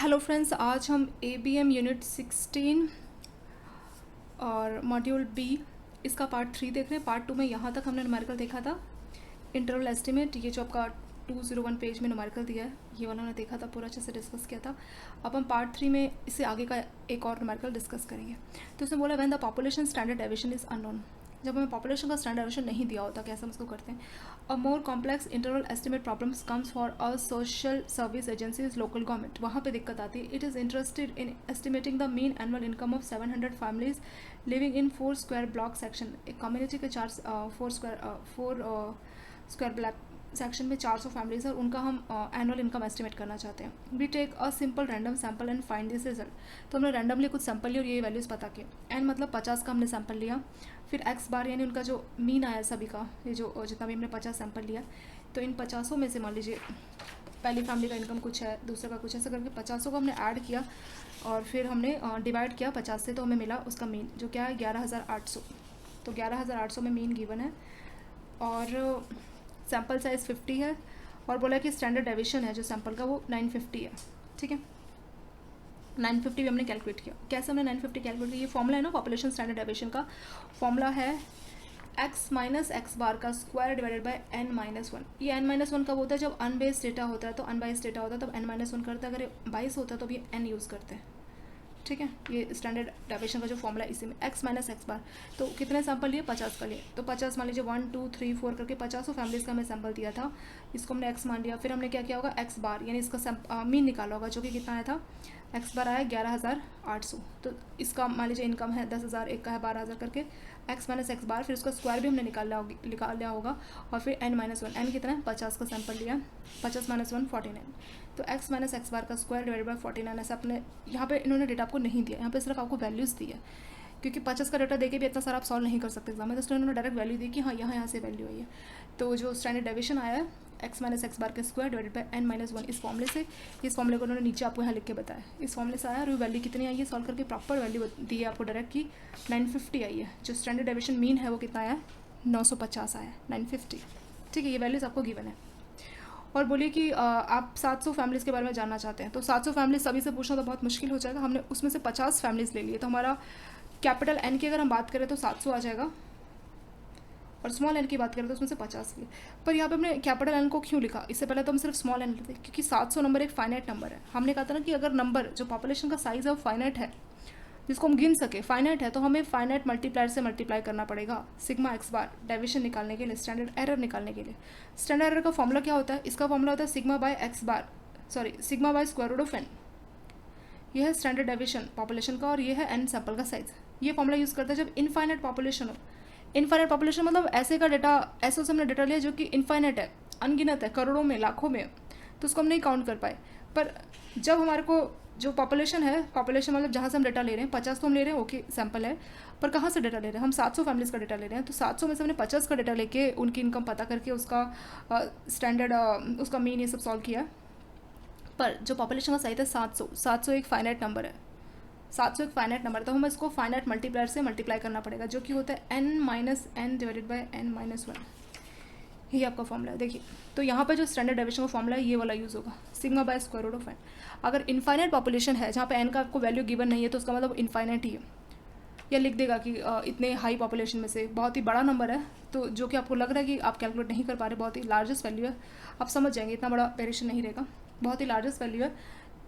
Hello friends, आज हम ABM unit 16 और मॉड्यूल बी इसका पार्ट 3 देख रहे हैं। पार्ट 2 में यहाँ तक हमने न्यूमेरिकल देखा था, इंटरवल एस्टिमेट, ये जो आपका 201 पेज में न्यूमेरिकल दिया है ये वाला हमने देखा था, पूरा अच्छे से डिस्कस किया था। अब हम पार्ट 3 में इससे आगे का एक और न्यूमेरिकल डिस्कस करेंगे। तो उसने बोला when the population standard deviation is unknown, जब हमें पॉपुलेशन का स्टैंडर्ड डेविएशन नहीं दिया होता, कैसे हम उसको करते हैं। A more complex interval estimate problems comes for a social service agencies local government, वहाँ पे दिक्कत आती है। It is interested in estimating the mean annual income of 700 families living in 4 square block section. एक कम्युनिटी के 4 square block section में 400 families और उनका हम एनुअल इनकम एस्टिमेट करना चाहते हैं। We take a simple random sample and find this result. तो हमने रैंडमली कुछ सैम्पल लिए और ये वैल्यूज़ पता किए। एन मतलब 50 का हमने सैम्पल लिया, फिर एक्स बार यानी उनका जो मीन आया सभी का, ये जो जितना भी हमने 50 सैम्पल लिया, तो इन 50 में से मान लीजिए पहली फैमिली का इनकम कुछ है, दूसरे का कुछ, ऐसा करके 50 को हमने ऐड किया और फिर हमने डिवाइड किया 50 से, तो हमें मिला उसका मीन जो क्या है 11,800। तो 11,800 में मीन गिवन है और सैम्पल साइज़ 50 है और बोला कि स्टैंडर्ड डेविएशन है जो सैम्पल का वो 950 है। ठीक है, 950 भी हमने कैलकुलेट किया। कैसे हमने 950 कैलकुलेट किया, ये फॉर्मूला है ना पॉपुलेशन स्टैंडर्ड डेविएशन का। फॉर्मूला है x माइनस एक्स बार का स्क्वायर डिवाइडेड बाय n-1। ये n-1 कब होता है, जब अनबेस्ड डेटा होता है, तो अनबाइस्ड डेटा होता है तब n-1 करते हैं, अगर बाइस होता है तो भी n यूज़ करते हैं। ठीक है, ये स्टैंडर्ड डेविएशन का जो फॉर्मूला है इसी में x माइनस एक्स बार। तो कितने सैंपल लिए, 50 का लिए, तो 50 मान लीजिए 1 2 3 4 करके 50 फैमिलीज़ का हमें सैंपल दिया था, इसको हमने x मान लिया। फिर हमने क्या किया होगा, x बार यानी इसका मीन निकाला होगा जो कि कितना आया था, x बार आया 11,800। तो इसका मान लीजिए इनकम है 10,000, एक का है 12,000 करके, x माइनस एक्स बार, फिर उसका स्क्वायर भी हमने निकाल लिया होगा और फिर n-1, n कितना है 50 का सैंपल लिया, 50 माइनस 1 49। तो x माइनस एक्स बार का स्क्वायर डिवाइड बाय 49। ऐसा अपने यहाँ पे इन्होंने डेटा आपको नहीं दिया, यहाँ पे सिर्फ आपको वैल्यूज़ दी है, क्योंकि 50 का डेटा देके भी इतना सारा आप सॉल्व नहीं कर सकते एग्जाम में, तो इन्होंने डायरेक्ट वैल्यू दी कि हाँ यहाँ से वैल्यू आई है। तो जो स्टैंडर्ड डेविएशन आया है x माइनस एक्स बार के स्क्वायर डिवाइडेड बाय n-1, इस फॉर्मूले से, इस फॉर्मूले को उन्होंने नीचे आपको यहाँ लिख के बताया, इस फॉर्मूले से आया और वैल्यू कितनी आई है, सॉल्व करके प्रॉपर वैल्यू दी है आपको डायरेक्ट की 950 आई है। जो स्टैंडर्ड डेविएशन मीन है वो कितना आया है, 950 आया है, 950। ठीक है, ये वैल्यूज़ आपको गिवन है। और बोलिए कि आप 700 फैमिलीज़ के बारे में जानना चाहते हैं, तो 700 फैमिलीज सभी से पूछना तो बहुत मुश्किल हो जाएगा। हमने उसमें से 50 फैमिलीज़ ले लिए, तो हमारा कैपिटल एन की अगर हम बात करें तो 700 आ जाएगा और स्मॉल एन की बात करें तो उसमें से 50 लिए। पर यहाँ पे हमने कैपिटल एन को क्यों लिखा, इससे पहले तो हम सिर्फ स्मॉल एन लेते, क्योंकि 700 नंबर एक फाइनाइट नंबर है। हमने कहा था ना कि अगर नंबर जो पॉपुलेशन का साइज़ है वो फाइनाइट है, जिसको हम गिन सके, फाइनाइट है, तो हमें फाइनाइट मल्टीप्लायर से मल्टीप्लाई करना पड़ेगा सिग्मा एक्स बार डेविएशन निकालने के लिए, स्टैंडर्ड एरर निकालने के लिए। स्टैंडर्ड एरर का फॉर्मूला क्या होता है, इसका फॉर्मूला होता है sigma by x bar, sigma by square root of n. यह है स्टैंडर्ड डेविएशन पॉपुलेशन का और ये है एन सैंपल का साइज। ये फॉर्मूला यूज़ करता है जब इनफाइनाइट पॉपुलेशन हो। इनफाइनाइट पॉपुलेशन मतलब ऐसे का डेटा, ऐसे से हमने डेटा लिया जो कि इनफाइनाइट है, अनगिनत है, करोड़ों में, लाखों में, तो उसको हम नहीं काउंट कर पाए। पर जब हमारे को जो पॉपुलेशन है, पॉपुलेशन मतलब जहाँ से हम डेटा ले रहे हैं, 50 तो हम ले रहे हैं, ओके सैंपल है, पर कहाँ से डेटा ले रहे हैं, हम 700 फैमिलीज़ का डेटा ले रहे हैं। तो 700 में से हमने 50 का डेटा लेके उनकी इनकम पता करके उसका स्टैंडर्ड उसका मीन ये सब सॉल्व किया। पर जो पॉपुलेशन का साइज है 700 एक फाइनाइट नंबर है, 700 एक फाइनाइट नंबर, तो हमें इसको फाइनाइट मल्टीप्लायर से मल्टीप्लाई करना पड़ेगा, जो कि होता है n-n डिवाइडेड बाय n-1। ये आपका फॉर्मूला है। देखिए, तो यहाँ पर जो स्टैंडर्ड डेविएशन का फॉर्मूला है ये वाला यूज़ होगा, sigma by square root of n. अगर इनफाइनाइट पॉपुलेशन है जहाँ पे एन का आपको वैल्यू गिवन नहीं है, तो उसका मतलब इनफाइनाइट ही है। या लिख देगा कि इतने हाई पॉपुलेशन में से बहुत ही बड़ा नंबर है, तो जो कि आपको लग रहा है कि आप कैलकुलेट नहीं कर पा रहे, बहुत ही लार्जेस्ट वैल्यू है, आप समझ जाएंगे, इतना बड़ा वेरिएशन नहीं रहेगा, बहुत ही लार्जेस्ट वैल्यू है,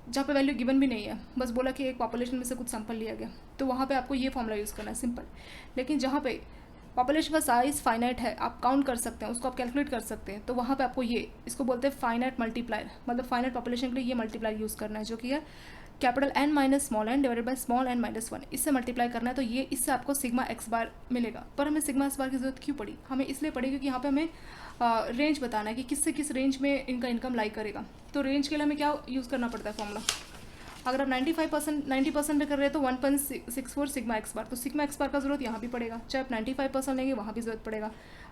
जहाँ पे वैल्यू गिवन भी नहीं है, बस बोला कि एक पॉपुलेशन में से कुछ सैंपल लिया गया, तो वहाँ पे आपको ये फॉर्मूला यूज़ करना है, सिंपल। लेकिन जहाँ पे पॉपुलेशन का साइज़ फाइनाइट है, आप काउंट कर सकते हैं, उसको आप कैलकुलेट कर सकते हैं, तो वहाँ पे आपको ये, इसको बोलते हैं फाइनाइट मल्टीप्लायर, मतलब फाइनाइट पॉपुलेशन के लिए ये मल्टीप्लायर यूज़ करना है, जो कि है capital N minus small n divided by small n minus 1, इससे मल्टीप्लाई करना है। तो ये इससे आपको सिग्मा एक्स बार मिलेगा। पर हमें सिग्मा एक्स बार की जरूरत क्यों पड़ी, हमें इसलिए पड़ी क्योंकि यहाँ पे हमें रेंज बताना है कि किस से किस रेंज में इनका इनकम लाई करेगा। तो रेंज के लिए हमें क्या यूज़ करना पड़ता है फॉर्मूला, अगर आप 90% में कर रहे हैं तो 1.64 सिग्मा एक्स बार, तो सिग्मा एक्स बार का जरूरत यहाँ भी पड़ेगा, चाहे आप 95% लेंगे वहाँ भी जरूरत पड़ेगा,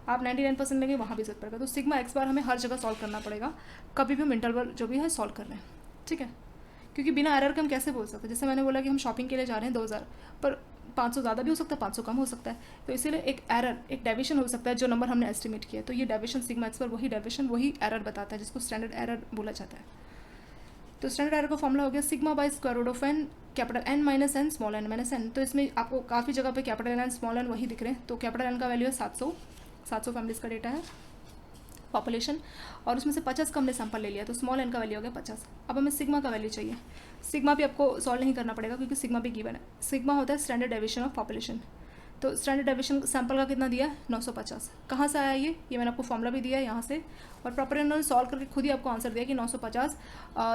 आप 99% लेंगे वहाँ भी जरूरत पड़ेगा। तो सिग्मा एक्स बार हमें हर जगह सॉल्व करना पड़ेगा, कभी भी हम इंटरवल जो भी है सॉल्व कर रहे हैं। ठीक है, क्योंकि बिना एरर के हम कैसे बोल सकते हैं, जैसे मैंने बोला कि हम शॉपिंग के लिए जा रहे हैं 2000, पर 500 ज़्यादा भी हो सकता है, 500 कम हो सकता है, तो इसीलिए एक एरर, एक डेविएशन हो सकता है जो नंबर हमने एस्टिमेट किया है। तो ये डेविएशन सिग्मा एक्स बार, वही डेविएशन, वही एरर बताता है, जिसको स्टैंडर्ड एरर बोला जाता है। तो स्टैंडर्ड एरर का फॉर्मूला हो गया sigma by square root of n capital N minus n small n minus n. तो इसमें आपको काफ़ी जगह पे कैपिटल एन स्मॉल एन वही दिख रहे हैं। तो कैपिटल एन का वैल्यू है 700 फैमिलीज का डेटा है पॉपुलेशन, और उसमें से 50 का हमने सैंपल ले लिया, तो स्मॉल एन का वैल्यू हो गया 50। अब हमें सिग्मा का वैल्यू चाहिए। सिग्मा भी आपको सॉल्व नहीं करना पड़ेगा क्योंकि सिग्मा भी गिवन है। सिग्मा होता है स्टैंडर्ड डेविएशन ऑफ पॉपुलेशन। तो स्टैंडर्ड डेविएशन सैंपल का कितना दिया है 950। कहाँ से आया ये मैंने आपको फॉर्मूला भी दिया है यहाँ से, और प्रॉपर इन्होंने सॉल्व करके खुद ही आपको आंसर दिया कि 950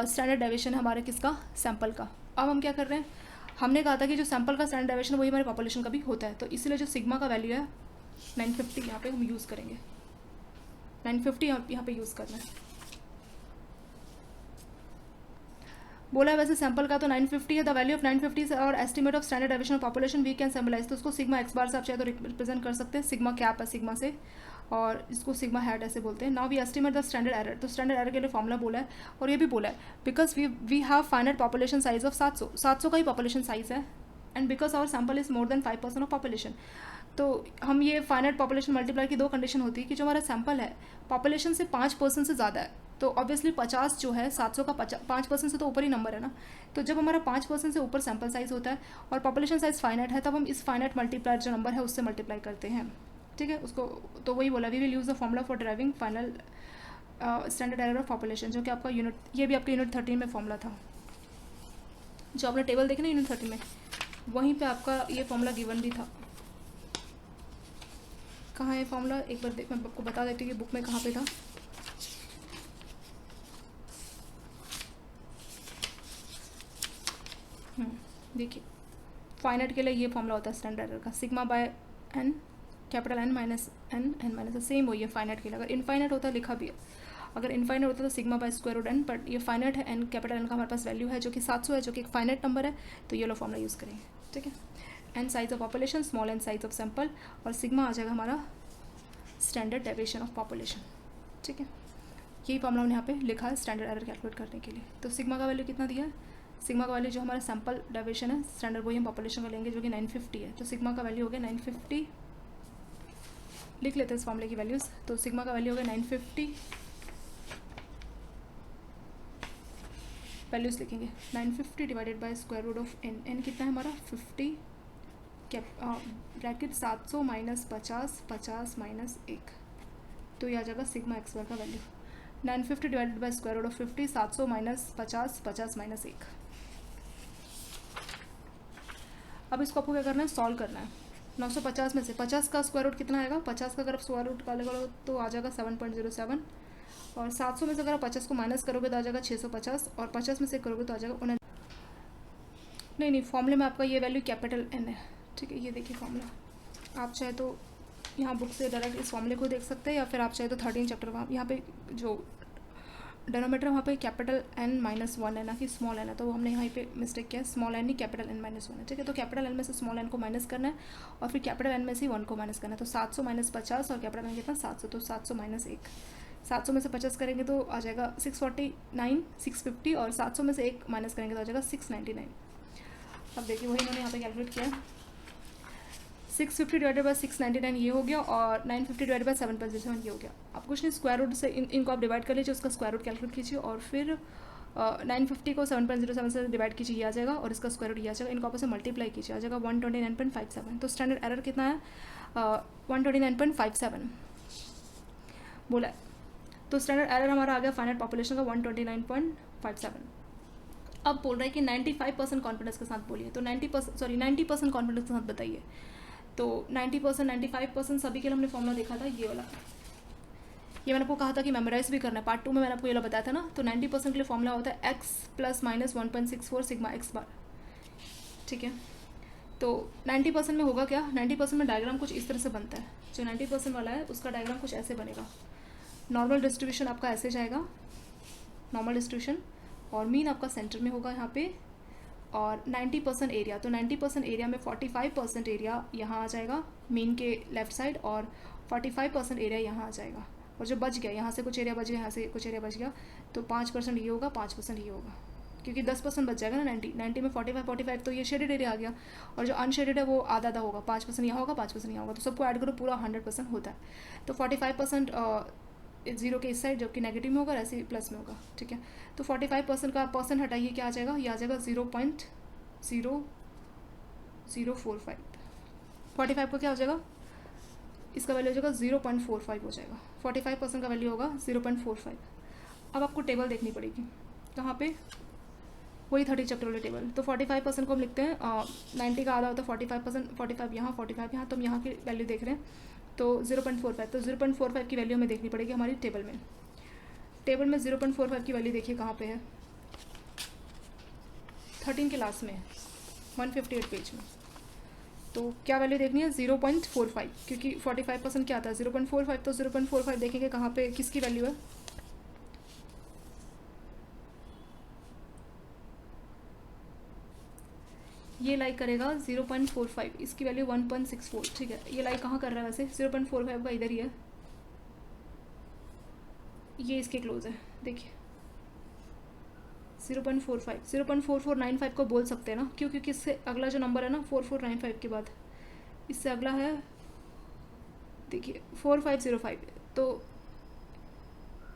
स्टैंडर्ड डेविएशन है हमारे किसका, सैंपल का। अब हम क्या कर रहे हैं, हमने कहा था कि जो सैंपल का स्टैंडर्ड डेविएशन वही हमारे पॉपुलेशन का भी होता है, तो इसीलिए जो सिग्मा का वैल्यू है 950 यहाँ पे हम यूज़ करेंगे। 950 यहाँ पे यूज़ करना है। बोला है वैसे सैंपल का तो 950 है। द वैल्यू ऑफ 950 और estimate of standard deviation of population we can symbolize. तो उसको सिग्मा एक्स बार से आप चाहे तो रिप्रेजेंट कर सकते हैं। सिग्मा कैप है सिग्मा से, और इसको सिग्मा हैट ऐसे बोलते हैं। Now we estimate the standard error. तो स्टैंडर्ड एरर के लिए फॉर्मूला बोला है, और ये भी बोला है because we have finite population size of 700 का ही पॉपुलेशन साइज है, and because our sample is more than 5% of population. तो हम ये फाइनाइट पॉपुलेशन मल्टीप्लाई की दो कंडीशन होती है कि जो हमारा सैंपल है पॉपुलेशन से 5% से ज़्यादा है, तो ऑब्वियसली 50 जो है 700 का 5% से तो ऊपर ही नंबर है ना। तो जब हमारा 5% से ऊपर सैंपल साइज होता है और पॉपुलेशन साइज फाइनाइट है, तब हम इस फाइनाइट मल्टीप्लायर जो नंबर है उससे मल्टीप्लाई करते हैं, ठीक है। उसको तो वही बोला, we will use the formula for driving final standard error of population, जो कि आपका यूनिट, ये भी आपके यूनिट 13 में फॉर्मूला था, जो आपने टेबल देखे ना यूनिट 13 में, वहीं पे आपका ये फॉर्मूला गिवन भी था। कहाँ है फॉर्मूला, एक बार मैं आपको बता देती हूँ कि बुक में कहाँ पे था। देखिए फाइनाइट के लिए ये फॉर्मूला होता है स्टैंडर्ड एरर का, sigma by n capital N minus n minus, same वही है फाइनाइट के लिए। अगर इनफाइनाइट होता है लिखा भी है, अगर इनफाइनाइट होता है तो sigma by square root N, but ये फाइनाइट है, एन कैपिटल एन का हमारे पास वैल्यू है जो कि 700 है, जो कि एक फाइनाइट नंबर है, तो ये लो फॉर्मूला यूज़ करेंगे, ठीक है। N size of population, small N size of sample, और सिग्मा आ जाएगा हमारा स्टैंडर्ड डेविएशन ऑफ पॉपुलेशन, ठीक है। यही फॉर्मूला हमने यहाँ पे लिखा है स्टैंडर्ड एरर कैलकुलेट करने के लिए। तो सिग्मा का वैल्यू कितना दिया है, सिग्मा का वैल्यू जो हमारा सैंपल डेविएशन है स्टैंडर्ड वही हम पॉपुलेशन का लेंगे, जो कि 950 है। तो सिग्मा का वैल्यू हो गया 950, लिख लेते हैं इस फॉर्मूले की वैल्यूज़। तो सिग्मा का वैल्यू हो गया 950, वैल्यूज़ लिखेंगे 950 divided by square root of N. N कितना है हमारा 50, ब्रैकेट 700 माइनस 50, 50 माइनस 1, तो ये आ जाएगा सिग्मा एक्स वाई का value 950 divided by square root of 50, 700 minus 50, 50 minus 1। अब इसको आपको क्या करना है, सॉल्व करना है। 950 में से 50 का स्क्वायर रूट कितना आएगा, 50 का अगर आप स्क्वायर रूट निकालेगा तो आ जाएगा 7.07, और 700 में से अगर आप 50 को माइनस करोगे तो आ जाएगा 650, और 50 में से करोगे तो आ जाएगा नहीं फॉर्मूले में आपका ये वैल्यू कैपिटल एन है, ठीक है। ये देखिए फॉर्मूला, आप चाहे तो यहाँ बुक से डायरेक्ट इस फॉर्मूले को देख सकते हैं, या फिर आप चाहे तो 13 चैप्टर वहाँ यहाँ पे जो डेनोमीटर वहाँ पे कैपिटल एन माइनस 1 है ना कि स्मॉल एन है, तो हमने यहाँ पे मिस्टेक किया, स्मॉल एन ही कैपिटल एन माइनस 1 है, ठीक है। तो कैपिटल एन में से स्मॉल एन को माइनस करना है, और फिर कैपिटल एन में से 1 को माइनस करना है। तो 700 माइनस 50, और कैपिटल एन कितना 700, तो 700 माइनस 1, 700 में से 50 करेंगे तो आ जाएगा 649, 650, और 700 में से 1 माइनस करेंगे तो आ जाएगा 699। अब देखिए वही इन्होंने यहाँ पे कैलकुलेट किया, 650 डिवाइडेड बाय 699 ये हो गया, और 950 डिवाइडेड बाय 7.07 ये हो गया। आप कुछ नहीं, स्क्वायर रूट से इनको आप डिवाइड कर लीजिए, उसका स्क्वायर रूट कैलकुलेट कीजिए, और फिर 950 को 7.07 से डिवाइड कीजिए, ये आ जाएगा, और इसका स्क्वायर रूट ये आ जाएगा, इनको आपस में मल्टीप्लाई कीजिए, आ जाएगा 129.57। तो स्टैंडर्ड एरर कितना है 129.57 बोला है। तो स्टैंडर्ड एरर हमारा आ गया फाइनाइट पॉपुलेशन का 129.57। अब बोल रहा है कि 95% कॉन्फिडेंस के साथ बोलिए, तो 90% कॉन्फिडेंस के साथ बताइए। तो 90%, 95% सभी के लिए हमने फॉर्मूला देखा था, ये वाला, ये मैंने आपको कहा था कि मेमोराइज भी करना है, पार्ट 2 में मैंने आपको ये वाला बताया था ना। तो 90% के लिए फॉर्मूला होता है x plus minus 1.64 sigma X bar, ठीक है। तो 90% में होगा क्या, 90% में डायग्राम कुछ इस तरह से बनता है। जो 90% वाला है उसका डायग्राम कुछ ऐसे बनेगा, नॉर्मल डिस्ट्रीब्यूशन आपका ऐसे जाएगा, नॉर्मल डिस्ट्रीब्यूशन, और मीन आपका सेंटर में होगा यहाँ पे, और 90% एरिया, तो 90% एरिया में 45% एरिया यहाँ आ जाएगा मीन के लेफ्ट साइड, और 45% एरिया यहाँ आ जाएगा, और जो बच गया यहाँ से कुछ एरिया बच गया, यहाँ से कुछ एरिया बच गया, तो 5% ये होगा, 5% ये होगा, क्योंकि 10% बच जाएगा ना 90 में 45 तो ये शेडेड एरिया आ गया, और जो अनशेडेड है वो आधा आधा होगा, 5% यहाँ होगा, 5% यहाँ होगा, तो सबको ऐड करो पूरा 100% होता है। तो 45% जीरो के इस साइड जबकि नेगेटिव में होगा, ऐसे प्लस में होगा, ठीक है। तो 45% का परसेंट हटाइए, क्या आ जाएगा, ये आ जाएगा 0.0045। 45 का क्या हो जाएगा, इसका वैल्यू हो जाएगा 0.45 हो जाएगा। 45% का वैल्यू होगा 0.45। अब आपको टेबल देखनी पड़ेगी, कहाँ पे, वही 30 चैप्टर वाले टेबल। तो 45% को हम लिखते हैं 90 का आधा होता है 45%, 45 यहाँ 45 यहाँ, तो हम यहाँ की वैल्यू देख रहे हैं तो 0.45। तो 0.45 की वैल्यू हमें देखनी पड़ेगी हमारी टेबल में। टेबल में 0.45 की वैल्यू देखिए कहाँ पे है, 13 के लास्ट में 158 पेज में। तो क्या वैल्यू देखनी है, 0.45, क्योंकि 45% क्या आता है 0.45। तो 0.45 देखेंगे कहाँ पे, किसकी वैल्यू है, ये लाइक करेगा 0.45, इसकी वैल्यू 1.64, ठीक है। ये लाइक कहाँ कर रहा है वैसे, 0.45 का इधर ही है, ये इसके क्लोज है, देखिए 0.45। 0.4495 को बोल सकते हैं ना, क्यों, क्योंकि इससे अगला जो नंबर है ना 4495 के बाद इससे अगला है, देखिए 4505। तो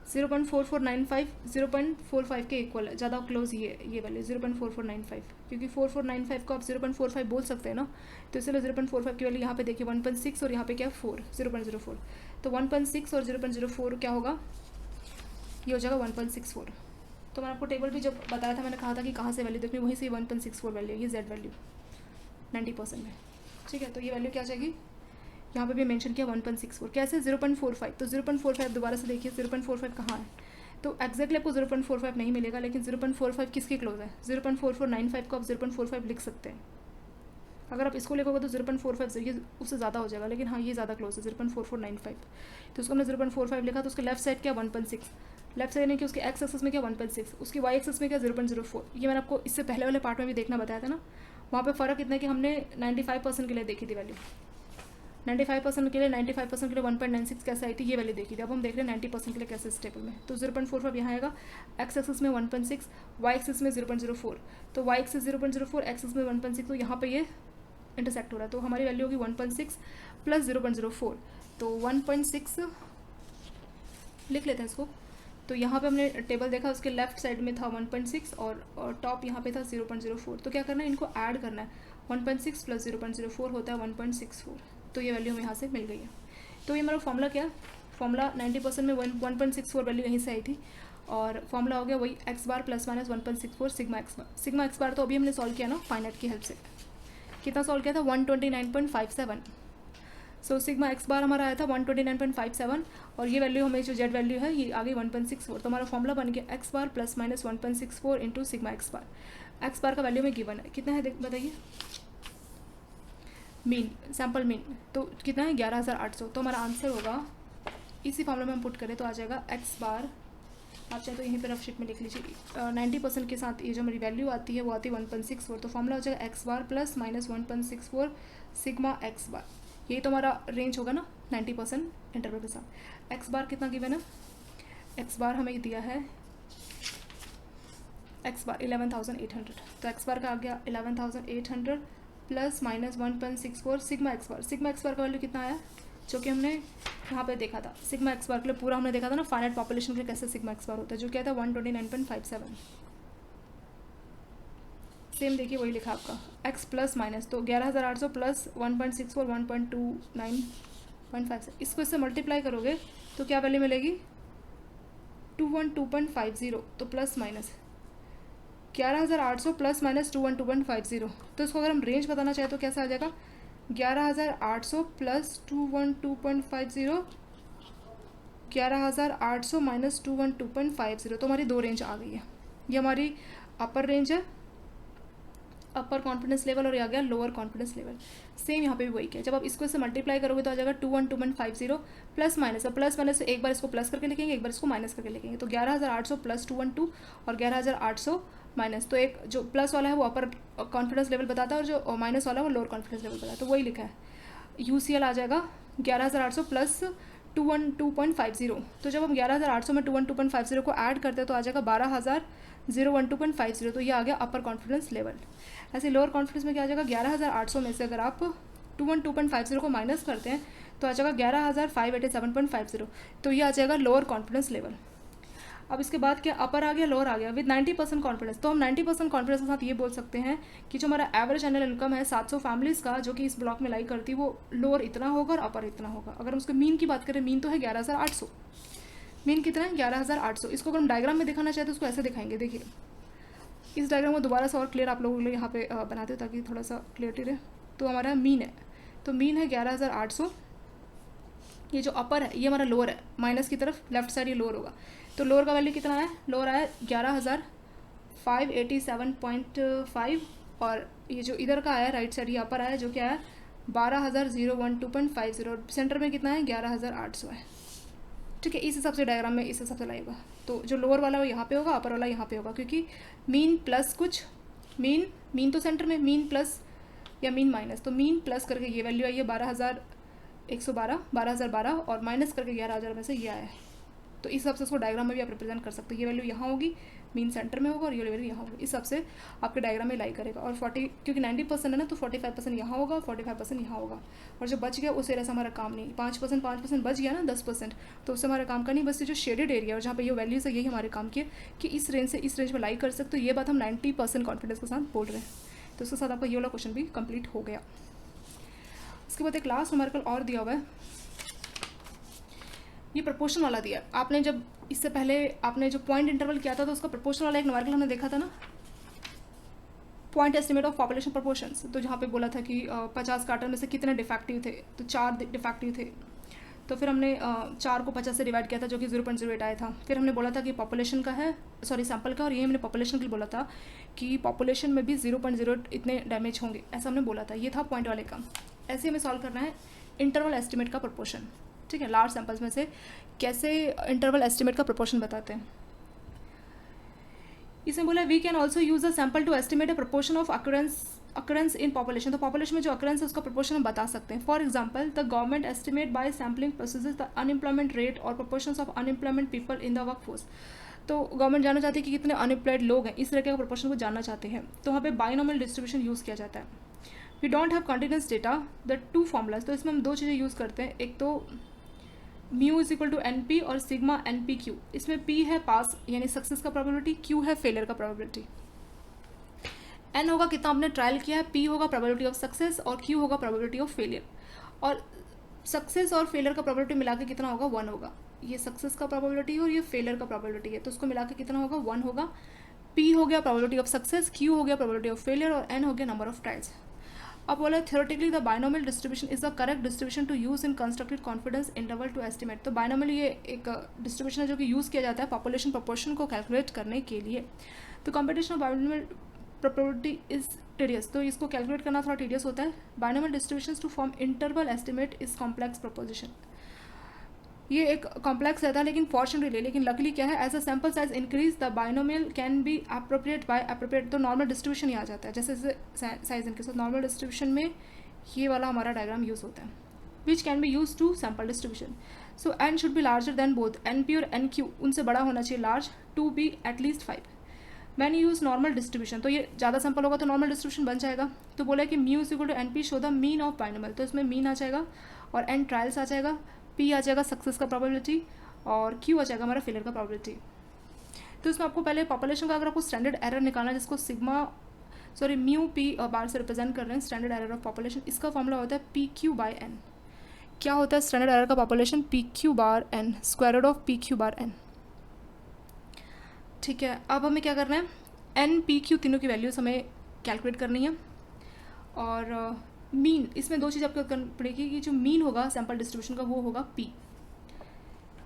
0.4495 0.45 के इक्वल है, ज़्यादा क्लोज ये वाले 0.4495, क्योंकि 4495 को आप 0.45 बोल सकते हैं ना, तो इसलिए 0.45 की वैल्यू यहाँ पे देखिए 1.6 और यहाँ पे क्या है 4, 0.04। तो 1.6 और 0.04 क्या होगा, ये हो जाएगा 1.64। तो मैंने आपको टेबल भी जब बताया था, मैंने कहा था कि कहाँ से वैल्यू देखनी, वहीं से 1.64 वैल्यू है, ये जेड वैल्यू 90% में, ठीक है। तो ये वैल्यू क्या जाएगी, यहाँ पे भी मेंशन किया 1.64, कैसे 0.45। तो 0.45 दोबारा से देखिए 0.45 कहाँ है, तो एक्जैक्टली आपको 0.45 नहीं मिलेगा, लेकिन 0.45 किसके क्लोज है, 0.4495 को आप 0.45 लिख सकते हैं। अगर आप इसको लिखोगे तो 0.45 ये उससे ज़्यादा हो जाएगा, लेकिन हाँ ये ज़्यादा क्लोज है 0.4495। तो उसको हमने 0.45 लिखा, तो उसके लेफ्ट साइड क्या 1.6, लेफ्ट साइड ने कि उसके एक्स एक्सिस में क्या 1.6, उसकी वाई एक्सिस में क्या 0.04। ये मैंने आपको इससे पहले वाले पार्ट में भी देखना बताया था ना, वहाँ पे फ़र्क इतना है कि हमने 95% के लिए देखी थी वैल्यू, 95% के लिए 95% के लिए 1.96 कैसे आई थी ये वैल्यू देखी थी। अब हम देख रहे हैं 90% के लिए कैसे इस टेबल में। तो 0.45 यहाँ आएगा, एक्स एक्सिस में 1.6, वाई एक्सिस में 0.04। तो वाई एक्सिस 0.04, एक्सिस में 1.6, तो यहाँ पे ये इंटरसेक्ट हो रहा है। तो हमारी वैल्यू होगी 1.6 प्लस 0.04, तो 1.6 लिख लेते हैं इसको। तो यहाँ पे हमने टेबल देखा, उसके लेफ्ट साइड में था 1.6 और टॉप यहाँ पे था 0.04। तो क्या करना है, इनको ऐड करना है, 1.6 प्लस 0.04 होता है 1.64। तो ये वैल्यू हमें यहाँ से मिल गई है। तो ये हमारा फॉर्मूला क्या है, फॉर्मूला 90% में 1.64 वैल्यू यहीं से आई थी, और फॉर्मूला हो गया वही x bar plus minus 1.64 sigma X bar. Sigma X बार तो अभी हमने सॉल्व किया ना फाइनाइट की हेल्प से, कितना सॉल्व किया था 129.57। सो सिग्मा एक्स बार हमारा आया था 129.57, और ये वैल्यू हमें जो जेड वैल्यू है ये आ गई 1.64। तो हमारा फॉर्मूला बन गया X bar plus minus 1.64 into sigma X bar. X bar का वैल्यू में गिवन है, कितना है बताइए, मीन, सैम्पल मीन तो कितना है 11,800। तो हमारा आंसर होगा, इसी फॉर्मूला में हम पुट करें तो आ जाएगा एक्स बार, आप चाहे तो यहीं पर रफ शीट में लिख लीजिए, 90% के साथ ये जो हमारी वैल्यू आती है वो आती है 1.64। तो फॉर्मूला हो जाएगा x bar plus minus 1.64 sigma X बार। यही तो हमारा रेंज होगा ना 90% इंटरवल के साथ। एक्स बार कितना गिवन है, एक्स बार हमें दिया है एक्स बार 11,800। तो एक्स बार का आ गया 11,800 plus minus 1.64 sigma X bar. Sigma X bar का वैल्यू कितना आया, जो कि हमने यहाँ पे देखा था, सिग्मा एक्स बार के लिए पूरा हमने देखा था ना फाइनाइट पॉपुलेशन के लिए कैसे सिग्मा एक्स बार होता है, जो क्या था 129.57। सेम देखिए वही लिखा आपका एक्स प्लस माइनस, तो 11,800 प्लस 1.64 1.29.57, इसको इससे मल्टीप्लाई करोगे तो क्या वैल्यू मिलेगी 212.50। तो प्लस माइनस 11,800 प्लस माइनस 212.50। तो इसको अगर हम रेंज बताना चाहें तो कैसा आ जाएगा 11,800 प्लस 212.50, 11,800 माइनस 212.50। तो हमारी दो रेंज आ गई है, ये हमारी अपर रेंज है, अपर कॉन्फिडेंस लेवल, और ये आ गया लोअर कॉन्फिडेंस लेवल। सेम यहाँ पे भी वही किया, जब आप इसको इससे मल्टीप्लाई करोगे तो आ जाएगा 212.50 प्लस माइनस। अब प्लस माइनस एक बार इसको प्लस करके लिखेंगे, एक बार इसको माइनस करके लिखेंगे। तो 11,800 प्लस 212 और 11,800 माइनस, तो एक जो प्लस वाला है वो अपर कॉन्फिडेंस लेवल बताता है और जो माइनस वाला है वो लोअर कॉन्फिडेंस लेवल बताता है। तो वही लिखा है, UCL आ जाएगा 11,800 प्लस 212.50। तो जब हम 11,800 में 212.50 को ऐड करते हैं तो आ जाएगा 12,012.50। तो ये आ गया अपर कॉन्फिडेंस लेवल। ऐसे लोअर कॉन्फिडेंस में क्या आ जाएगा 11,800 में से अगर आप 212.50 को माइनस करते हैं तो आ जाएगा 11,587.50। तो ये आ जाएगा लोअर कॉन्फिडेंस लेवल। अब इसके बाद क्या अपर आ गया, लोअर आ गया विद 90% कॉन्फिडेंस। तो हम 90% कॉन्फिडेंस के साथ ये बोल सकते हैं कि जो हमारा एवरेज एनुअल इनकम है 700 फैमिलीज़ का जो कि इस ब्लॉक में लाई करती है, वो लोअर इतना होगा और अपर इतना होगा। अगर हम उसके मीन की बात करें, मीन तो है 11,800। मीन कितना है 11,800। इसको अगर हम डायग्राम में दिखाना चाहते तो उसको ऐसे दिखाएंगे। देखिए इस डायग्राम को दोबारा से और क्लियर आप लोगों के लिए यहाँ पे बनाते हो ताकि थोड़ा सा क्लियरिटी रहे। तो हमारा मीन है, तो मीन है 11,800। ये जो अपर है ये हमारा लोअर है, माइनस की तरफ लेफ्ट साइड ये लोअर होगा। तो लोअर का वैल्यू कितना है, लोअर आया 11,587.5 और ये जो इधर का आया राइट साइड ये अपर आया जो क्या है 12,012.50। सेंटर में कितना है 11,800 है। ठीक है, इस हिसाब से डायग्राम में इस हिसाब से लाएगा। तो जो लोअर वाला वो यहाँ पे होगा, अपर वाला यहाँ पे होगा, क्योंकि मीन प्लस कुछ मीन तो सेंटर में, मीन प्लस या मीन माइनस, तो मीन प्लस करके ये वैल्यू आई है 12,012 और माइनस करके 11,000 में से ये आया है। तो इस हिसाब से उसको डायग्राम में भी आप रिप्रेजेंट कर सकते हो। ये वैल्यू यहाँ होगी, मीन सेंटर में होगा और ये वैल्यू यहाँ होगी। इस हिसाब से आपके डायग्राम में लाई करेगा। और 40 क्योंकि 90% है ना, तो 45% यहाँ होगा, 45% यहाँ होगा। और जो बच गया उस एरिया से हमारा काम नहीं। 5% बच गया ना 10%, तो उससे हमारा काम का नहीं। बस ये जो शेडेड एरिया और जहाँ पे ये वैल्यूज है यही हमारे काम की है कि इस रेंज से इस रेंज में लाई कर सकते हो। ये बात हम 90% कॉन्फिडेंस के साथ बोल रहे हैं। तो उसके साथ आपका ये वाला क्वेश्चन भी कंप्लीट हो गया। उसके बाद एक लास्ट न्यूमेरिकल और दिया हुआ है, ये प्रपोर्शन वाला दिया। आपने जब इससे पहले आपने जो पॉइंट इंटरवल किया था तो उसका प्रपोर्शन वाला एक न्यूमेरिकल हमने देखा था ना, point estimate of population proportions. तो जहाँ पे बोला था कि 50 कार्टन में से कितने डिफेक्टिव थे, तो 4 डिफेक्टिव थे। तो फिर हमने 4 को 50 से डिवाइड किया था जो कि 0.08 आया था। फिर हमने बोला था कि पॉपुलेशन का है, सॉरी सैंपल का, और ये हमने पॉपुलेशन के लिए बोला था कि पॉपुलेशन में भी 0.08 इतने डैमेज होंगे, ऐसा हमने बोला था। ये था पॉइंट वाले का। ऐसे हमें सॉल्व करना है इंटरवल एस्टिमेट का प्रपोर्शन। ठीक है, लार्ज सैंपल्स में से कैसे इंटरवल एस्टिमेट का प्रपोर्शन बताते हैं। इसमें बोला we can also use a sample to estimate a proportion of occurrence in population. तो पॉपुलेशन में जो अकरेंस है उसका प्रपोर्शन हम बता सकते हैं। For example the government estimate by sampling processes the unemployment rate और proportion of unemployment people in the work force. तो गवर्नमेंट जानना चाहती है कि कितने अनएम्प्लॉयड लोग हैं, इस तरह के प्रपोर्शन को जानना चाहते हैं। तो वहाँ पे बाइनोमियल डिस्ट्रीब्यूशन यूज़ किया जाता है। We don't have continuous data the 2 formulas. तो इसमें हम 2 चीज़ें यूज़ करते हैं, एक तो mu is equal to NP और सिग्मा NPQ। इसमें P है पास यानी सक्सेस का प्रोबेबिलिटी, Q है फेलियर का प्रोबेबिलिटी। N होगा कितना आपने ट्रायल किया है, P होगा प्रोबेबिलिटी ऑफ सक्सेस और Q होगा प्रोबेबिलिटी ऑफ फेलियर। और सक्सेस और फेलियर का प्रोबेबिलिटी मिला के कितना होगा, 1 होगा। ये सक्सेस का प्रोबेबिलिटी है और ये फेलियर का प्रोबेबिलिटी है, तो उसको मिला के कितना होगा, 1 होगा। P हो गया प्रोबेबिलिटी ऑफ सक्सेस, Q हो गया प्रोबेबिलिटी ऑफ फेलियर और N हो गया नंबर ऑफ ट्रायल्स। अब बोला theoretically the binomial distribution is the correct distribution to use in constructed confidence interval to estimate. तो बाइनोमियल ये एक डिस्ट्रीब्यूशन है जो कि यूज़ किया जाता है पॉपुलेशन प्रपोर्शन को कैलकुलेट करने के लिए। तो competition of binomial probability is tedious, तो इसको कैलकुलेट करना थोड़ा टीडियस होता है। Binomial distribution to form interval estimate is complex proposition. ये एक कॉम्प्लेक्स रहता है लेकिन फॉर्चुनेटली, लेकिन लकली क्या है, as a sample size increase the binomial can be appropriate by appropriate. तो नॉर्मल डिस्ट्रीब्यूशन ही आ जाता है, जैसे जैसे साइज इंक्रीज। नॉर्मल डिस्ट्रीब्यूशन में ये वाला हमारा डायग्राम यूज़ होता है, which can be use to sample distribution. So N should be larger than both NP और NQ, उनसे बड़ा होना चाहिए large, to be at least 5। Man use normal distribution, तो ये ज़्यादा सैम्पल होगा तो नॉर्मल डिस्ट्रीब्यूशन बन जाएगा। तो बोला कि mu is equal to NP show the mean of binomial, तो इसमें मीन आ जाएगा और N ट्रायल्स आ जाएगा, P आ जाएगा सक्सेस का प्रोबेबिलिटी और Q आ जाएगा हमारा फेलियर का प्रोबेबिलिटी। तो इसमें आपको पहले पॉपुलेशन का अगर आपको स्टैंडर्ड एरर निकालना है जिसको म्यू P बार से रिप्रेजेंट कर रहे हैं, स्टैंडर्ड एरर ऑफ पॉपुलेशन, इसका फॉर्मूला होता है PQ बाय N। क्या होता है स्टैंडर्ड एरर का population, PQ bar N, square root of PQ bar N। ठीक है, अब हमें क्या करना है, N PQ तीनों की वैल्यूज हमें कैलकुलेट करनी है। और मीन, इसमें 2 चीज़ आपको करनी पड़ेगी कि जो मीन होगा सैम्पल डिस्ट्रीब्यूशन का वो होगा P।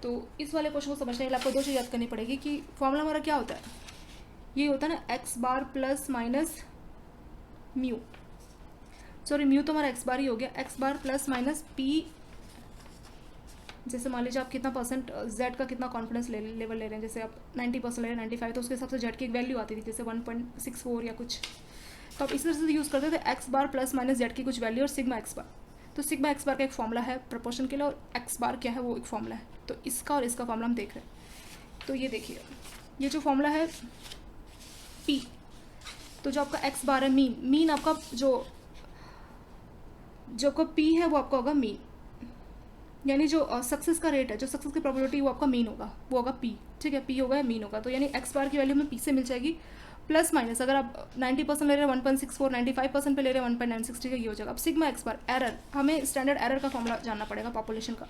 तो इस वाले क्वेश्चन को समझने के लिए आपको 2 चीज़ याद करनी पड़ेगी कि फॉर्मूला हमारा क्या होता है, ये होता है ना x bar plus minus mu, sorry mu तो हमारा x बार ही हो गया, x bar plus minus P। जैसे मान लीजिए आप कितना परसेंट Z का कितना कॉन्फिडेंस लेवल ले रहे हैं, जैसे आप 90% ले रहे हैं, 95, तो उसके हिसाब से Z की एक वैल्यू आती थी जैसे 1.64 या कुछ, तो आप इस तरह से यूज़ करते थे x bar plus minus Z की कुछ वैल्यू और सिग्मा x बार। तो सिग्मा x बार का एक फॉर्मूला है प्रपोर्शन के लिए और x बार क्या है वो एक फॉर्मूला है। तो इसका और इसका फॉर्मूला हम देख रहे हैं। तो ये देखिए, ये जो फॉर्मूला है P, तो जो आपका x बार है मीन आपका जो आपका P है वो आपका होगा मीन। यानी जो सक्सेस का रेट है, जो सक्सेस की प्रोबेबिलिटी वो आपका मीन होगा, वो होगा पी, ठीक है, पी होगा या मीन होगा। तो यानी एक्स बार की वैल्यू हमें पी से मिल जाएगी, प्लस माइनस अगर आप 90% ले रहे हैं 1.64, 95% पे ले रहे हैं 1.960 का, ये हो जाएगा। अब सिग्मा एक्स बार एरर, हमें स्टैंडर्ड एरर का फॉर्मूला जानना पड़ेगा पॉपुलेशन का।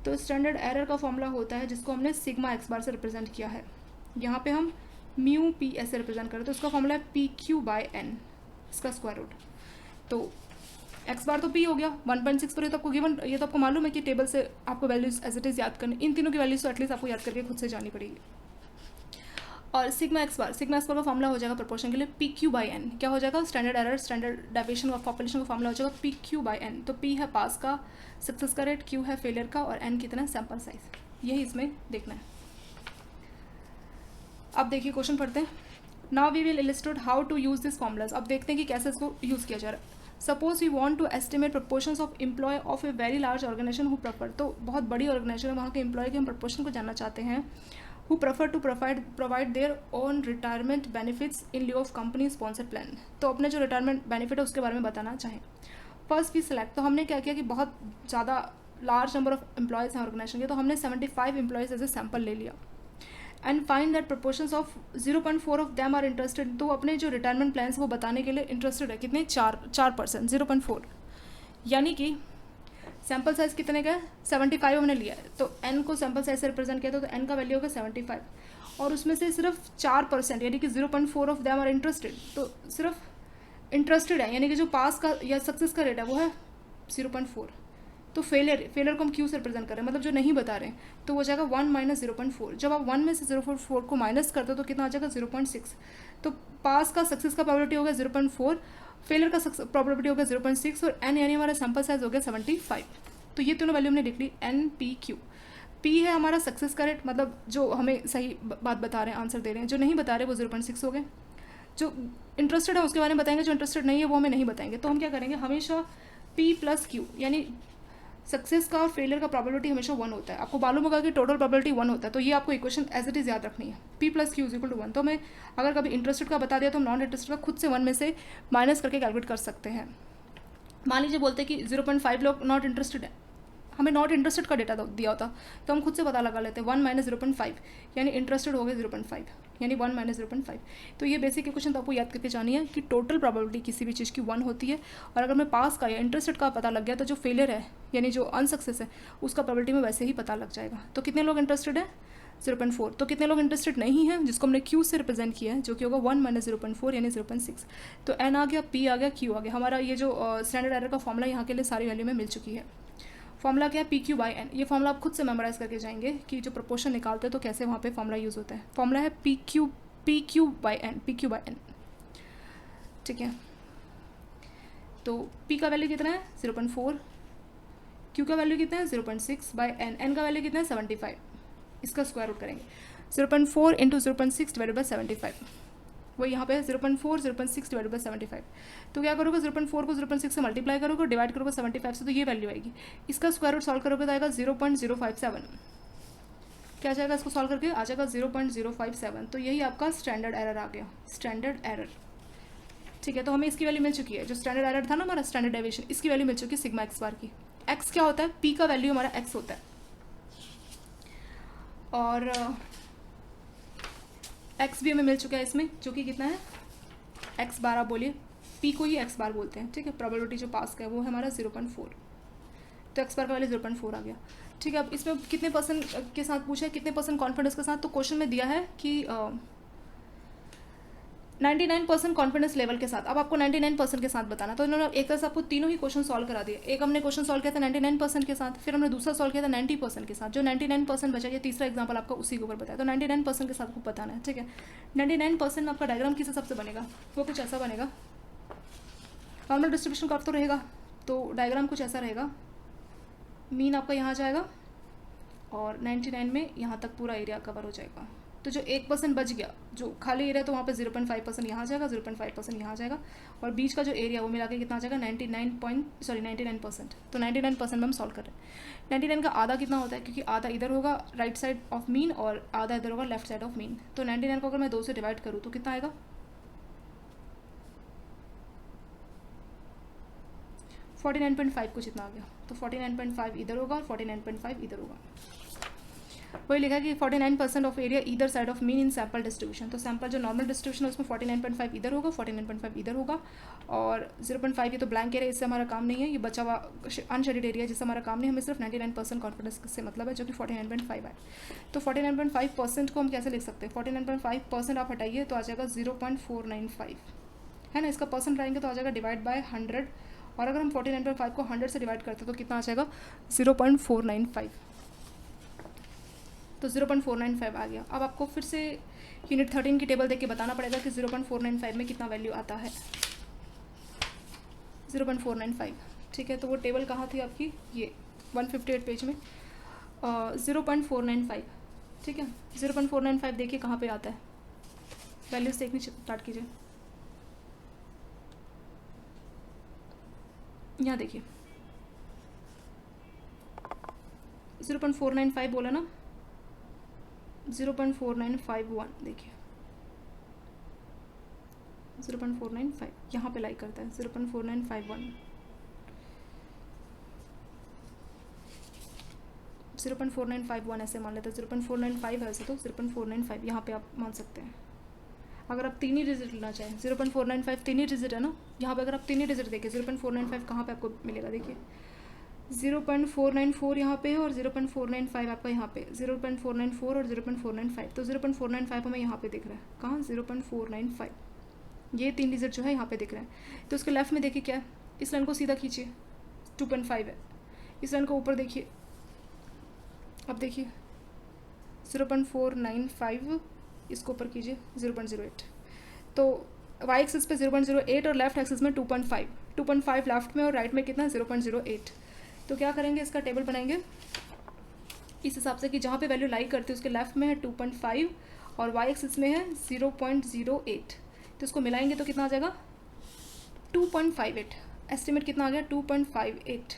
तो स्टैंडर्ड एरर का फॉर्मूला होता है जिसको हमने सिग्मा एक्स बार से रिप्रेजेंट किया है, यहाँ पे हम म्यू पी ऐसे रिप्रेजेंट करें, तो इसका फॉर्मूला है पी क्यू बाय एन, इसका स्क्वायर रूट। तो एक्स बार तो पी हो गया 1.6 पर, ये तो आपको गिवन, ये तो आपको मालूम है कि टेबल से आपको वैल्यूज एज इट इज़ याद करनी, इन तीनों की वैल्यूज तो एटलीस्ट आपको याद करके खुद से जानी पड़ेगी। और सिग्मा एक्स बार का फॉर्मूला हो जाएगा प्रोपोर्शन के लिए पी क्यू बाई एन, क्या हो जाएगा, standard error, standard deviation of population का फॉर्मूला हो जाएगा पी क्यू बाई एन। तो पी है पास का, सक्सेस का रेट, क्यू है फेलियर का, और एन कितना है, सैम्पल साइज, यही इसमें देखना है। अब देखिए क्वेश्चन पढ़ते हैं। Now we will illustrate how to use this formulas. अब देखते हैं कि कैसे इसको यूज़ किया जा रहा है। Suppose we want to estimate proportions of employ of a very large organization who prefer, तो बहुत बड़ी ऑर्गेनाइजेशन है, वहाँ के एम्प्लॉय के हम प्रपोर्शन को जानना चाहते हैं। Who prefer to provide their own retirement benefits in लिeu ऑफ कंपनी स्पॉन्सर प्लान, तो अपने जो रिटायरमेंट बेनिफिट है उसके बारे में बताना चाहें। फर्स्ट वी सिलेक्ट, तो हमने क्या किया कि बहुत ज़्यादा लार्ज नंबर ऑफ एम्प्लॉयज़ हैं ऑर्गेनाइजेशन के, तो हमने 75 एम्प्लॉयज़ एज ए सैम्पल ले लिया। And find that proportions of 0.4 of them are interested, तो अपने जो रिटायरमेंट प्लान्स वो बताने के लिए इंटरेस्टेड है, कितने, 4%, 0.4, यानी कि सैम्पल साइज कितने का है, 75 हमने लिया है, तो एन को सैम्पल साइज से रिप्रेजेंट किया, तो एन का वैल्यू होगा 75, और उसमें से सिर्फ 4% यानी कि 0.4 ऑफ देम आर इंटरेस्टेड, तो सिर्फ इंटरेस्टेड है, यानी कि जो पास का या सक्सेस का रेट है वो है 0.4। तो फेलियर को हम क्यू से रिप्रेजेंट कर रहे हैं, मतलब जो नहीं बता रहे हैं, तो वो जाएगा 1 माइनस 0.4। जब आप 1 में से 0.4 को माइनस करते हो तो कितना आ जाएगा, 0.6। तो पास का सक्सेस का प्रोबेबिलिटी होगा 0.4, फेलियर का प्रोबेबिलिटी होगा 0.6, और एन यानी हमारा सैम्पल साइज हो गया 75। तो ये तीनों वैल्यू हमने लिख ली, एन पी क्यू। पी है हमारा सक्सेस का रेट, मतलब जो हमें सही बात बता रहे हैं, आंसर दे रहे हैं, जो नहीं बता रहे वो 0.6 हो गए। जो इंटरेस्टेड है उसके बारे में बताएंगे, जो इंटरेस्टेड नहीं है वो हमें नहीं बताएंगे। तो हम क्या करेंगे, हमेशा पी प्लस क्यू, यानी सक्सेस का और फेलियर का प्रोबेबिलिटी हमेशा 1 होता है। आपको मालूम होगा कि टोटल प्रोबेबिलिटी 1 होता है, तो ये आपको इक्वेशन एज इट इज़ याद रखनी है, P plus Q is equal to 1। तो मैं अगर कभी इंटरेस्टेड का बता दिया तो हम नॉन इंटरेस्टेड का खुद से 1 में से माइनस करके कैलकुलेट कर सकते हैं। मान लीजिए बोलते हैं कि 0.5 लोग नॉट इंटरेस्टेड है, हमें नॉट इंटरेस्टेड का डेटा दिया होता तो हम खुद से पता लगा लेते हैं 1 माइनस 0.5, यानी इंटरेस्टेड हो गए 0.5, यानी 1 माइनस 0.5। तो ये बेसिक इक्वेशन तो आपको याद करके जानी है कि टोटल प्रोबेबिलिटी किसी भी चीज़ की 1 होती है, और अगर मैं पास का या इंटरेस्टेड का पता लग गया तो जो फेलियर है यानी जो अनसक्सेस है उसका प्रोबेबिलिटी में वैसे ही पता लग जाएगा। तो कितने लोग इंटरेस्टेड है, 0.4। तो कितने लोग इंटरेस्टेड नहीं हैं, जिसको हमने क्यू से रिप्रेजेंट किया है, जो कि होगा 1 माइनस 0.4 यानी 0.6। तो एन आ गया, पी आ गया, क्यू आ गया। हमारा ये जो स्टैंडर्ड एरर का फॉर्मूला यहाँ के लिए सारी वैल्यू में मिल चुकी है। फॉर्मूला क्या है, पी क्यू बाई एन। ये फॉर्मूला आप खुद से मेमोराइज करके जाएंगे कि जो प्रपोर्शन निकालते हैं तो कैसे वहाँ पे फॉर्मूला यूज़ होता है। फॉर्मूला है पी क्यू बाई एन, ठीक है। तो पी का वैल्यू कितना है 0.4, क्यू का वैल्यू कितना है 0.6 बाई एन, एन का वैल्यू कितना है 75। इसका स्क्वायर रूट करेंगे, 0.4 इंटू 0.6 डिवाइडेड बाई 75, वो यहाँ पे है 0.4, 0.6 डिवाइडेड बाई 75। तो क्या करोगे, 0.4 को 0.6 से मल्टीप्लाई करोगे, डिवाइड करोगे 75 से, तो ये वैल्यू आएगी। इसका स्क्वायर रूट सॉल्व करोगे तो आएगा 0.057। क्या जाएगा इसको सॉल्व करके, आ जाएगा 0.057। तो यही आपका स्टैंडर्ड एरर आ गया, स्टैंडर्ड एरर, ठीक है। तो हमें इसकी वैल्यू मिल चुकी है, जो स्टैंडर्ड एरर था ना हमारा स्टैंडर्ड डेविएशन, इसकी वैल्यू मिल चुकी है सिग्मा एक्स बार की। एक्स क्या होता है, पी का वैल्यू हमारा एक्स होता है, और एक्स भी हमें मिल चुका है इसमें, जो कि कितना है एक्स बार, आप बोलिए पी को ही एक्स बार बोलते हैं, ठीक है। प्रोबेबिलिटी जो पास का है वो है हमारा 0.4, तो एक्स बार का वैल्यू 0.4 आ गया, ठीक है। अब इसमें कितने परसेंट के साथ पूछा है, कितने परसेंट कॉन्फिडेंस के साथ, तो क्वेश्चन में दिया है कि 99% कॉन्फिडेंस लेवल के साथ। अब आपको 99% के साथ बताना, तो इन्होंने एक तरह से आपको तीनों ही क्वेश्चन सॉल्व करा दिए। एक हमने क्वेश्चन सॉल्व किया था 99% के साथ, फिर हमने दूसरा सॉल्व किया था 90% के साथ, जो 99% बचा, ये तीसरा एग्जाम्पल आपका उसी के ऊपर बताया। तो 99% के साथ आपको बताना है, ठीक है। 99% में आपका डायग्राम किस हिसाब से बनेगा, वो कुछ ऐसा बनेगा, नॉर्मल डिस्ट्रीब्यूशन कर्व तो रहेगा, तो डायग्राम कुछ ऐसा रहेगा, मीन आपका यहाँ जाएगा और 99 में यहाँ तक पूरा एरिया कवर हो जाएगा। तो जो 1% बच गया, जो खाली एरिया, तो वहाँ पे 0.5% यहाँ जाएगा, 0.5% यहाँ जाएगा, और बीच का जो एरिया वो मिला के कितना आ जाएगा 99%। तो 99% में हम सॉल्व कर रहे हैं। 99 का आधा कितना होता है, क्योंकि आधा इधर होगा राइट साइड ऑफ मीन और आधा इधर होगा लेफ्ट साइड ऑफ मीन। तो 99 को अगर मैं 2 से डिवाइड करूँ तो कितना आएगा 49.5 कुछ इतना आ गया, तो 49.5 इधर होगा और 49.5 इधर होगा। वही लिखा है कि 49% of area either side of mean in sample distribution. तो सैम्पल जो नॉर्मल डिस्ट्रीब्यूशन है उसमें 49.5 इधर होगा, 49.5 इधर होगा, और 0.5 ये तो ब्लैंक एरिया, इससे हमारा काम नहीं है, ये बचा हुआ अनशेडेड एरिया जिससे हमारा काम नहीं, हमें सिर्फ 99% कॉन्फिडेंस से मतलब है, जो कि 49.5 है। तो 49.5% को हम कैसे लिख सकते हैं? 49.5% आप हटाइए तो आ जाएगा 0.495, है ना। इसका परसेंट लाएंगे तो आ जाएगा डिवाइड बाय 100, और अगर हम 49.5 को 100 से डिवाइड करते हैं तो कितना आ जाएगा? 0.495। तो 0.495 आ गया। अब आपको फिर से यूनिट 13 की टेबल देख के बताना पड़ेगा कि 0.495 में कितना वैल्यू आता है। 0.495, ठीक है। तो वो टेबल कहाँ थी आपकी? ये 158 पेज में 0.495, ठीक है। 0.495 देखिए कहाँ पे आता है, वैल्यूज देखनी स्टार्ट कीजिए। यहाँ देखिए 0.495 बोला ना, 0.4951 देखिए 0.495 यहाँ पे लाइक करता है, 0.4951, 0.4951 ऐसे मान लेते हैं। 0.495 है ऐसे, तो 0.495 यहाँ पे आप मान सकते हैं। अगर आप तीन ही डिजिट लेना चाहें, 0.495 तीन ही डिजिट है ना, यहाँ पे अगर आप तीन ही डिजिट देखिए 0.495 कहाँ पे आपको मिलेगा? देखिए 0.494 यहाँ पे है और 0.495 आपका यहाँ पे, 0.494 और 0.495। तो 0.495 हमें यहाँ पे दिख रहा है, कहाँ? 0.495, ये तीन डिजिट जो है यहाँ पे दिख रहा है। तो उसके लेफ्ट में देखिए क्या है, इस लाइन को सीधा खींचिए, 2.5 है। इस लाइन को ऊपर देखिए, अब देखिए 0.495, इसको ऊपर कीजिए 0.08। तो वाई एक्सिस पे 0.08 और लेफ्ट एक्सिस में 2.5, 2.5 लेफ्ट में और राइट में कितना? 0.08। तो क्या करेंगे, इसका टेबल बनाएंगे इस हिसाब से कि जहाँ पे वैल्यू लाई करती है उसके लेफ्ट में है 2.5 और वाई एक्सिस में है 0.08। तो इसको मिलाएंगे तो कितना आ जाएगा? 2.58। एस्टिमेट कितना आ गया? 2.58।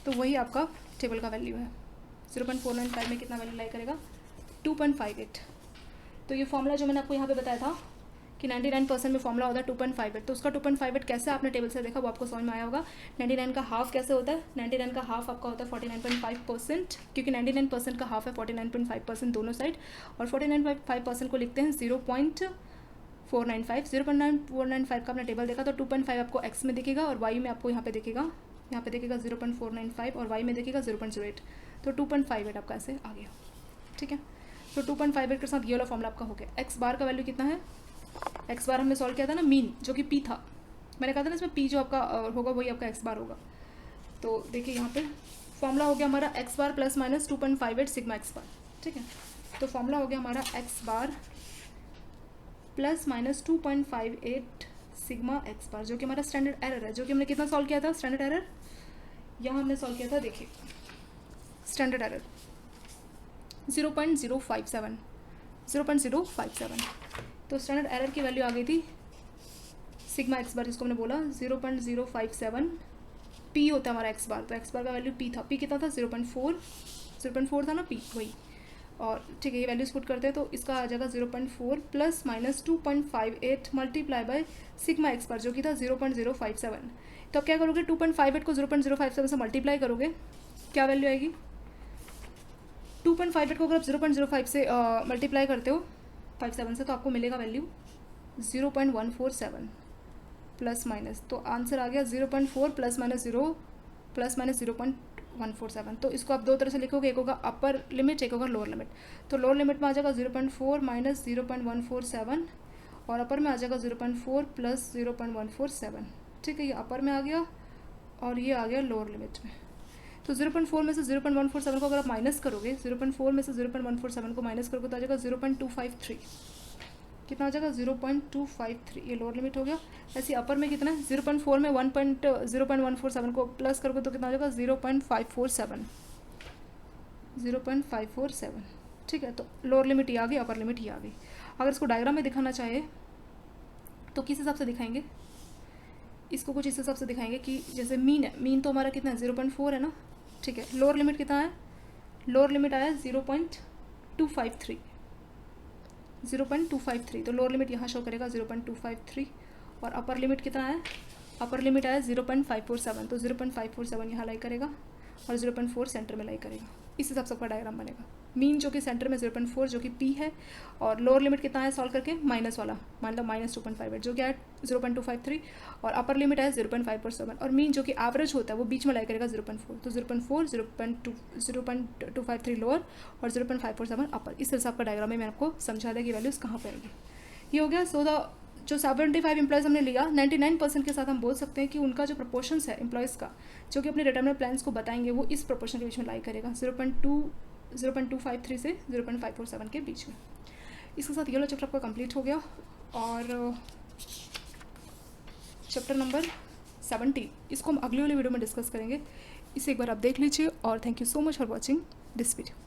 तो वही आपका टेबल का वैल्यू है। 0.495 में कितना वैल्यू लाई करेगा? 2.58। तो ये फॉर्मूला जो मैंने आपको यहाँ पे बताया था कि 99% में फॉर्मूला होता है 2.58। तो उसका 2.58 कैसे आपने टेबल से देखा वो आपको समझ में आया होगा। 99 का हाफ कैसे होता है? 99 का हाफ आपका होता है 49.5%, क्योंकि 99% का हाफ है 49.5% दोनों साइड, और 49.5% को लिखते हैं 0.495। 0.495 का आपने टेबल देखा तो 2.5 आपको एक्स में दिखेगा और वाई में आपको यहाँ पे दिखेगा 0.495 और वाई में दिखेगा 0.08। तो 2.58 आपका ऐसे आ गया, ठीक है। तो 2.58 के साथ ये वाला फॉर्मूला आपका हो गया। एक्स बार का वैल्यू कितना है? एक्स बार हमने सॉल्व किया था ना, मीन जो कि पी था, मैंने कहा था ना इसमें पी जो आपका होगा वही आपका एक्स बार होगा। तो देखिए यहाँ पे फॉर्मूला हो गया हमारा x bar plus minus 2.58 sigma X bar, ठीक है। तो फॉर्मूला हो गया हमारा x bar plus minus 2.58 sigma X bar, जो कि हमारा स्टैंडर्ड एरर है, जो कि हमने कितना सॉल्व किया था? स्टैंडर्ड एरर यहाँ हमने सॉल्व किया था, देखिए स्टैंडर्ड एरर 0.057। तो स्टैंडर्ड एरर की वैल्यू आ गई थी सिग्मा एक्स बार, जिसको हमने बोला 0.057 पी होता है हमारा एक्स बार। तो एक्स बार का वैल्यू पी था, पी कितना था? 0.4 था ना पी, वही। और ठीक है, ये वैल्यूज पुट करते हैं तो इसका आ जाएगा 0.4 plus minus 2.58 multiply by sigma X bar, जो कि था 0.057। तो अब क्या करोगे? 2.58 को 0.057 से मल्टीप्लाई करोगे, क्या वैल्यू आएगी? 2.58 को अगर आप 0.05 से मल्टीप्लाई करते हो 57 से, तो आपको मिलेगा वैल्यू 0.147 प्लस माइनस। तो आंसर आ गया 0.4 प्लस माइनस 0.147। तो इसको आप दो तरह से लिखोगे, एक होगा अपर लिमिट, एक होगा लोअर लिमिट। तो लोअर लिमिट में आ जाएगा 0.4 माइनस 0.147 और अपर में आ जाएगा 0.4 प्लस 0.147, ठीक है। ये अपर में आ गया और ये आ गया लोअर लिमिट में। तो 0.4 में से 0.147 को अगर आप माइनस करोगे, 0.4 में से 0.147 को माइनस करोगे तो आ जाएगा 0.253। कितना आ जाएगा? 0.253। ये लोअर लिमिट हो गया। ऐसे अपर में कितना है? 0.4 में 0.147 को प्लस करोगे तो कितना आ जाएगा? 0.547, ठीक है। तो लोअर लिमिट ये आ गई, अपर लिमिट ये आ गई। अगर इसको डायग्राम में दिखाना चाहे तो किस हिसाब से दिखाएंगे? इसको कुछ इस हिसाब से दिखाएंगे कि जैसे मीन है, मीन तो हमारा कितना है? 0.4 है ना, ठीक है। लोअर लिमिट कितना है? लोअर लिमिट आया 0.253, 0.253। तो लोअर लिमिट यहाँ शो करेगा 0.253 और अपर लिमिट कितना है? अपर लिमिट आया 0.547, तो 0.547 यहाँ लाई करेगा और 0.4 सेंटर में लाई करेगा। इस हिसाब से आपका डायग्राम बनेगा। मीन जो कि सेंटर में 0.4 जो कि पी है, और लोअर लिमिट कितना है सॉल्व करके माइनस वाला, मान लो -2.58 जो कि है 0.253, और अपर लिमिट है 0.547, और मीन जो कि एवरेज होता है वो बीच में लाई करेगा 0.4, तो 0.4, 0.253 लोअर और 0.547 अपर। इस हिसाब का डायग्राम में मैंने आपको समझा दिया कि वैल्यूज़ कहाँ पर आएगी। ये हो गया। सो द जो 75 एम्प्लॉयज़ हमने लिया, 99% के साथ हम बोल सकते हैं कि उनका जो प्रोपोर्शंस है एम्प्लॉयज़ का जो कि अपने रिटायरमेंट प्लान्स को बताएंगे वो इस प्रोपोर्शन के बीच में लाई करेगा, 0.253 से 0.547 के बीच में। इसके साथ ये वाला चैप्टर आपका कंप्लीट हो गया। और चैप्टर नंबर 70 इसको हम अगली वाली वीडियो में डिस्कस करेंगे। इसे एक बार आप देख लीजिए, और thank you so much for watching this video.